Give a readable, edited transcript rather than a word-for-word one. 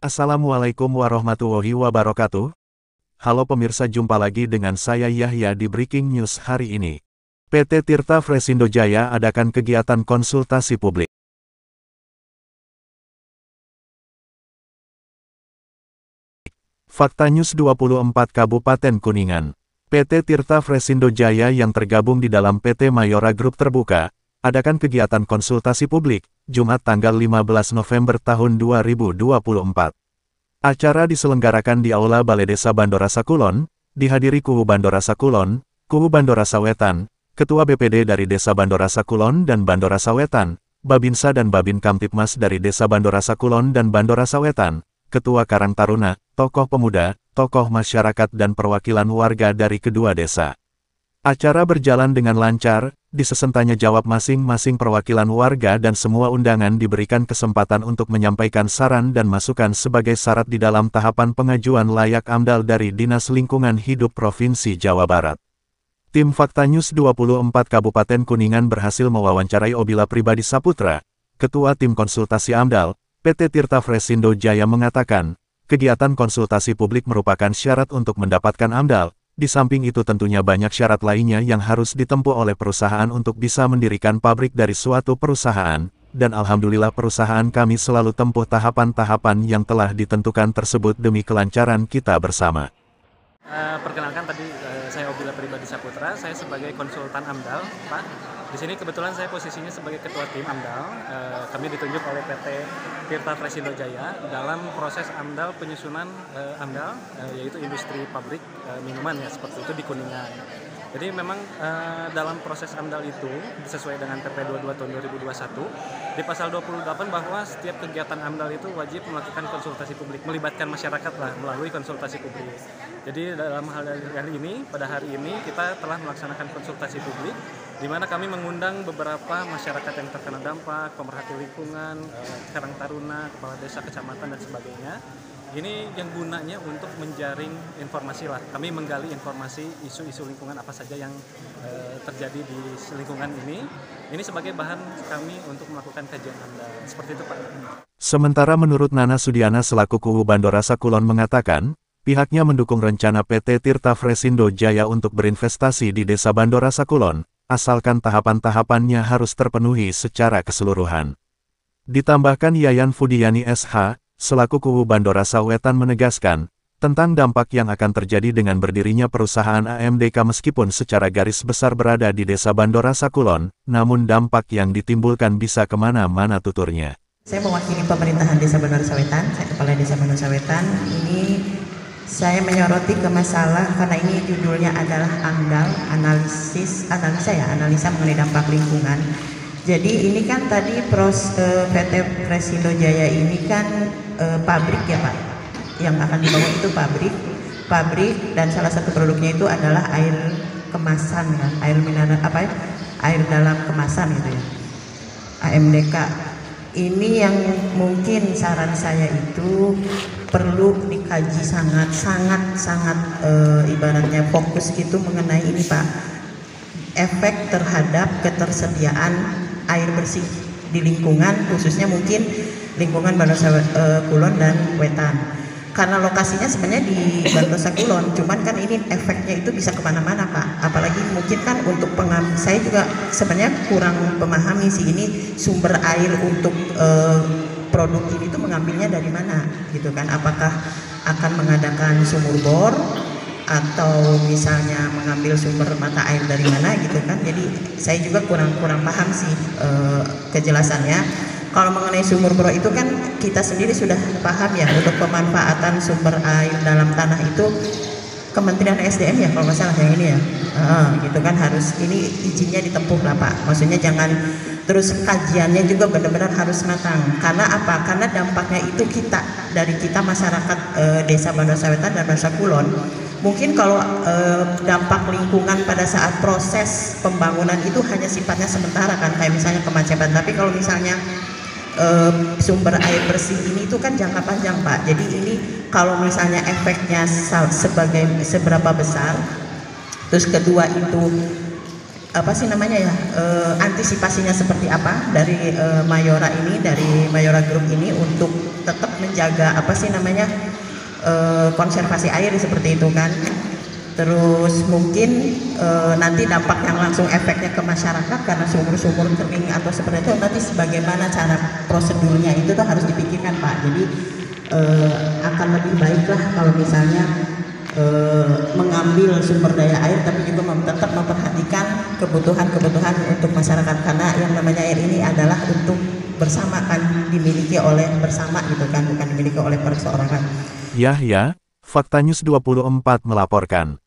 Assalamualaikum warahmatullahi wabarakatuh. Halo pemirsa, jumpa lagi dengan saya Yahya di Breaking News hari ini. PT Tirta Fresindo Jaya adakan kegiatan konsultasi publik. Fakta News 24 Kabupaten Kuningan. PT Tirta Fresindo Jaya yang tergabung di dalam PT Mayora Group Terbuka, adakan kegiatan konsultasi publik, Jumat tanggal 15 November tahun 2024. Acara diselenggarakan di Aula Balai Desa Bandorasa Kulon, dihadiri Kuhu Bandorasa Kulon, Kuhu Bandorasa Wetan, Ketua BPD dari Desa Bandorasa Kulon dan Bandorasa Wetan, Babinsa dan Babin Kamtipmas dari Desa Bandorasa Kulon dan Bandorasa Wetan, Ketua Karang Taruna, tokoh pemuda, tokoh masyarakat dan perwakilan warga dari kedua desa. Acara berjalan dengan lancar, disesen tanya jawab masing-masing perwakilan warga dan semua undangan diberikan kesempatan untuk menyampaikan saran dan masukan sebagai syarat di dalam tahapan pengajuan layak AMDAL dari Dinas Lingkungan Hidup Provinsi Jawa Barat. Tim Fakta News 24 Kabupaten Kuningan berhasil mewawancarai Obila Pribadi Saputra, Ketua Tim Konsultasi AMDAL, PT Tirta Fresindo Jaya mengatakan, kegiatan konsultasi publik merupakan syarat untuk mendapatkan AMDAL. Di samping itu tentunya banyak syarat lainnya yang harus ditempuh oleh perusahaan untuk bisa mendirikan pabrik dari suatu perusahaan, dan alhamdulillah perusahaan kami selalu tempuh tahapan-tahapan yang telah ditentukan tersebut demi kelancaran kita bersama. Perkenalkan tadi saya Obila Pribadi Saputra, saya sebagai konsultan AMDAL, Pak. Di sini kebetulan saya posisinya sebagai ketua tim AMDAL. Kami ditunjuk oleh PT Tirta Fresindo Jaya dalam proses AMDAL penyusunan AMDAL, yaitu industri pabrik minuman ya seperti itu di Kuningan. Jadi memang dalam proses AMDAL itu sesuai dengan PP 22 tahun 2021 di pasal 28 bahwa setiap kegiatan AMDAL itu wajib melakukan konsultasi publik, melibatkan masyarakat lah melalui konsultasi publik. Jadi dalam hal ini pada hari ini kita telah melaksanakan konsultasi publik di mana kami mengundang beberapa masyarakat yang terkena dampak, pemerhati lingkungan, Karang Taruna, kepala desa, kecamatan dan sebagainya. Ini yang gunanya untuk menjaring informasi lah. Kami menggali informasi isu-isu lingkungan apa saja yang terjadi di lingkungan ini. Ini sebagai bahan kami untuk melakukan kajian AMDAL. Seperti itu Pak. Sementara menurut Nana Sudiana selaku Kuhu Bandorasa Kulon mengatakan, pihaknya mendukung rencana PT Tirta Fresindo Jaya untuk berinvestasi di Desa Bandorasa Kulon, asalkan tahapan-tahapannya harus terpenuhi secara keseluruhan. Ditambahkan Yayan Fudiyani SH, selaku Kuhu Bandorasa Wetan menegaskan, tentang dampak yang akan terjadi dengan berdirinya perusahaan AMDK meskipun secara garis besar berada di Desa Bandorasa Kulon, namun dampak yang ditimbulkan bisa kemana-mana tuturnya. Saya mewakili pemerintahan Desa Bandorasa Wetan, saya Kepala Desa Bandorasa Wetan. Ini saya menyoroti ke masalah, karena ini judulnya adalah AMDAL, analisa mengenai dampak lingkungan. Jadi ini kan tadi PT Fresindo Jaya ini kan pabrik ya Pak, yang akan dibangun itu pabrik dan salah satu produknya itu adalah air kemasan kan, air mineral air dalam kemasan gitu ya, AMDK. Ini yang mungkin saran saya itu perlu dikaji sangat ibaratnya fokus gitu mengenai ini Pak, efek terhadap ketersediaan air bersih di lingkungan, khususnya mungkin lingkungan Bandorasa Kulon dan Wetan. Karena lokasinya sebenarnya di Bandorasa Kulon, cuman kan ini efeknya itu bisa kemana-mana Pak. Apalagi mungkin kan untuk saya juga sebenarnya kurang memahami sih ini sumber air untuk produk ini tuh mengambilnya dari mana gitu kan. Apakah akan mengadakan sumur bor atau misalnya mengambil sumber mata air dari mana gitu kan. Jadi saya juga kurang paham sih kejelasannya. Kalau mengenai sumur bor itu kan kita sendiri sudah paham ya, untuk pemanfaatan sumber air dalam tanah itu Kementerian SDM ya kalau nggak salah yang ini ya, gitu kan harus ini izinnya ditempuh lah Pak. Maksudnya jangan terus kajiannya juga benar-benar harus matang. Karena apa? Karena dampaknya itu dari kita masyarakat Desa Bandorasa Wetan dan Bandorasa Kulon. Mungkin kalau dampak lingkungan pada saat proses pembangunan itu hanya sifatnya sementara kan, kayak misalnya kemacetan. Tapi kalau misalnya sumber air bersih ini itu kan jangka panjang Pak. Jadi ini kalau misalnya efeknya seberapa besar, terus kedua itu apa sih namanya ya, antisipasinya seperti apa dari Mayora ini, dari Mayora Group ini untuk tetap menjaga apa sih namanya, konservasi air seperti itu kan. Terus mungkin nanti dampak yang langsung efeknya ke masyarakat karena sumur-sumur kering atau seperti itu, nanti bagaimana cara prosedurnya itu tuh harus dipikirkan Pak. Jadi akan lebih baiklah kalau misalnya mengambil sumber daya air tapi juga tetap memperhatikan kebutuhan-kebutuhan untuk masyarakat, karena yang namanya air ini adalah untuk bersama, kan dimiliki oleh bersama gitu kan, bukan dimiliki oleh perseorangan. Yahya, Fakta News 24 melaporkan.